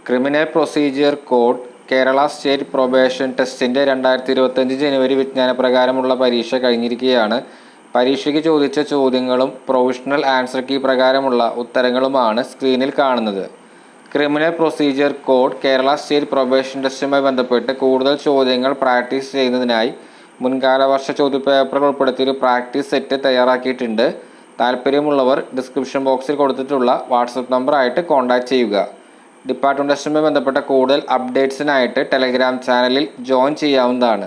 Criminal procedure code Kerala state probation ടെസ്റ്റിൻ്റെ 2025 ജനുവരി വിജ്ഞാനപ്രകാരമുള്ള പരീക്ഷ കഴിഞ്ഞിരിക്കുകയാണ്. പരീക്ഷയ്ക്ക് ചോദിച്ച ചോദ്യങ്ങളും പ്രൊവിഷണൽ ആൻസർ കീ പ്രകാരമുള്ള ഉത്തരങ്ങളുമാണ് സ്ക്രീനിൽ കാണുന്നത്. Criminal procedure code Kerala state probation ടെസ്റ്റുമായി ബന്ധപ്പെട്ട് കൂടുതൽ ചോദ്യങ്ങൾ പ്രാക്ടീസ് ചെയ്യുന്നതിനായി മുൻകാല വർഷ ചോദ്യപേപ്പറുകൾ ഉൾപ്പെടുത്തിയൊരു പ്രാക്ടീസ് സെറ്റ് തയ്യാറാക്കിയിട്ടുണ്ട്. താല്പര്യമുള്ളവർ ഡിസ്ക്രിപ്ഷൻ ബോക്സിൽ കൊടുത്തിട്ടുള്ള വാട്സപ്പ് നമ്പറായിട്ട് കോൺടാക്റ്റ് ചെയ്യുക. ഡിപ്പാർട്ട്മെൻറ്റ് ടെസ്റ്റുമായി ബന്ധപ്പെട്ട കൂടുതൽ അപ്ഡേറ്റ്സിനായിട്ട് ടെലഗ്രാം ചാനലിൽ ജോയിൻ ചെയ്യാവുന്നതാണ്.